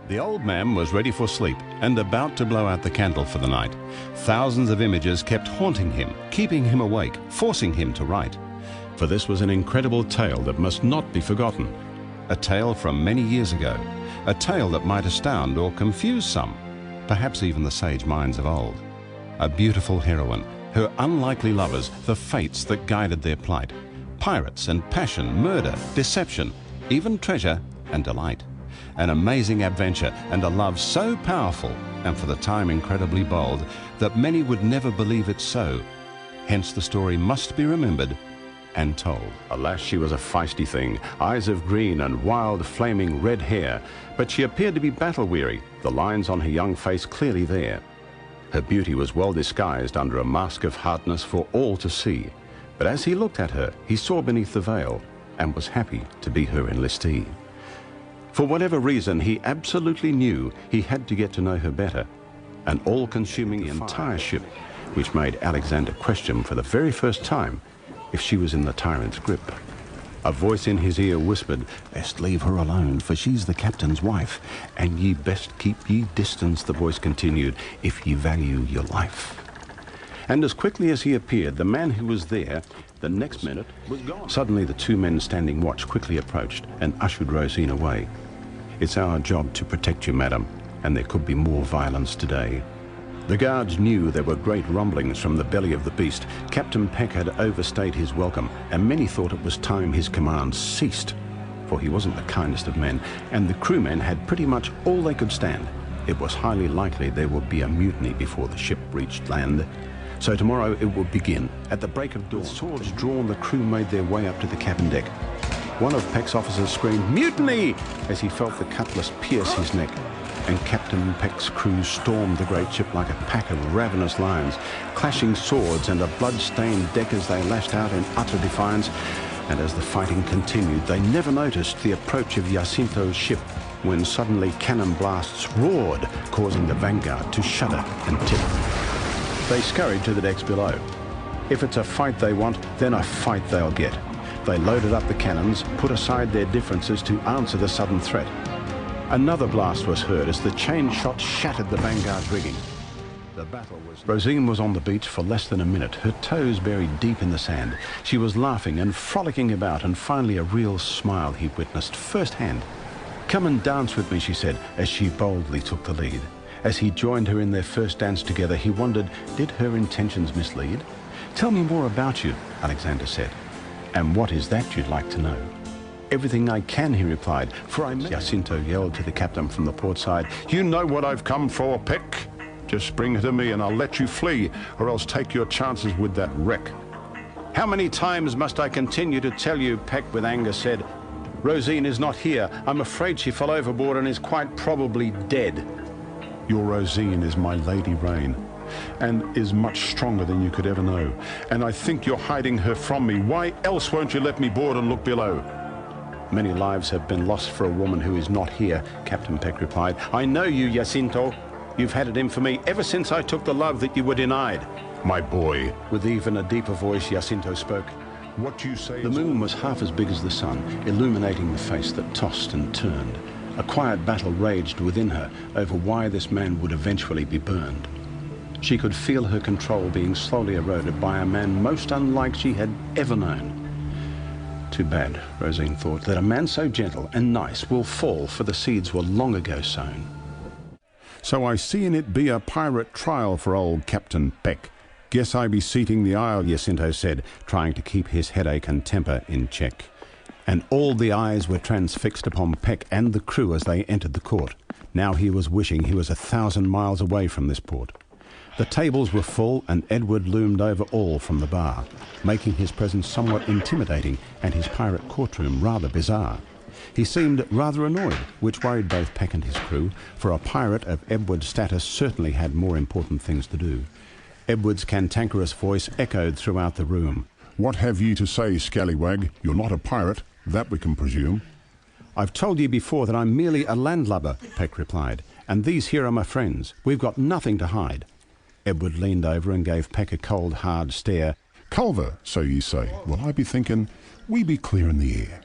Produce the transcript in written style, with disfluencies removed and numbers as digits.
The old man was ready for sleep and about to blow out the candle for the night. Thousands of images kept haunting him, keeping him awake, forcing him to write. For this was an incredible tale that must not be forgotten. A tale from many years ago. A tale that might astound or confuse some, perhaps even the sage minds of old. A beautiful heroine, her unlikely lovers, the fates that guided their plight. Pirates and passion, murder, deception, even treasure and delight. An amazing adventure and a love so powerful and for the time incredibly bold that many would never believe it so. Hence the story must be remembered and told. Alas, she was a feisty thing, eyes of green and wild flaming red hair, but she appeared to be battle-weary, the lines on her young face clearly there. Her beauty was well disguised under a mask of hardness for all to see, but as he looked at her, he saw beneath the veil and was happy to be her enlistee. For whatever reason, he absolutely knew he had to get to know her better, an all-consuming entire ship, which made Alexander question for the very first time if she was in the tyrant's grip. A voice in his ear whispered, "Best leave her alone, for she's the captain's wife, and ye best keep ye distance," the voice continued, "if ye value your life." And as quickly as he appeared, the man who was there, the next minute, was gone. Suddenly the two men standing watch quickly approached and ushered Rozene away. "It's our job to protect you, madam, and there could be more violence today." The guards knew there were great rumblings from the belly of the beast. Captain Peck had overstayed his welcome, and many thought it was time his command ceased, for he wasn't the kindest of men, and the crewmen had pretty much all they could stand. It was highly likely there would be a mutiny before the ship reached land. So tomorrow it would begin. At the break of dawn, with swords drawn, the crew made their way up to the cabin deck. One of Peck's officers screamed, "Mutiny!" as he felt the cutlass pierce his neck. And Captain Peck's crew stormed the great ship like a pack of ravenous lions, clashing swords and a blood-stained deck as they lashed out in utter defiance. And as the fighting continued, they never noticed the approach of Jacinto's ship, when suddenly cannon blasts roared, causing the vanguard to shudder and tip. They scurried to the decks below. If it's a fight they want, then a fight they'll get. They loaded up the cannons, put aside their differences to answer the sudden threat. Another blast was heard as the chain shot shattered the vanguard's rigging. The battle was... Rozene was on the beach for less than a minute, her toes buried deep in the sand. She was laughing and frolicking about, and finally a real smile he witnessed firsthand. "Come and dance with me," she said, as she boldly took the lead. As he joined her in their first dance together, he wondered, did her intentions mislead? "Tell me more about you," Alexander said. "And what is that you'd like to know?" "Everything I can," he replied, "for I..." Jacinto yelled to the captain from the port side, "You know what I've come for, Peck. Just bring her to me and I'll let you flee, or else take your chances with that wreck." "How many times must I continue to tell you," Peck with anger said. "Rozene is not here. I'm afraid she fell overboard and is quite probably dead." "Your Rozene is my Lady Rain, and is much stronger than you could ever know. And I think you're hiding her from me. Why else won't you let me board and look below?" "Many lives have been lost for a woman who is not here," Captain Peck replied. "I know you, Jacinto. You've had it in for me ever since I took the love that you were denied." "My boy," with even a deeper voice Jacinto spoke. "What you say..." The moon was half as big as the sun, illuminating the face that tossed and turned. A quiet battle raged within her over why this man would eventually be burned. She could feel her control being slowly eroded by a man most unlike she had ever known. Too bad, Rozene thought, that a man so gentle and nice will fall, for the seeds were long ago sown. "So I see in it be a pirate trial for old Captain Peck. Guess I be seating the isle," Jacinto said, trying to keep his headache and temper in check. And all the eyes were transfixed upon Peck and the crew as they entered the court. Now he was wishing he was 1,000 miles away from this port. The tables were full, and Edward loomed over all from the bar, making his presence somewhat intimidating and his pirate courtroom rather bizarre. He seemed rather annoyed, which worried both Peck and his crew, for a pirate of Edward's status certainly had more important things to do. Edward's cantankerous voice echoed throughout the room. "What have ye to say, scallywag? You're not a pirate, that we can presume." "I've told you before that I'm merely a landlubber," Peck replied, "and these here are my friends. We've got nothing to hide." Edward leaned over and gave Peck a cold, hard stare. "Culver, so ye say? Well, I be thinking we be clear in the air.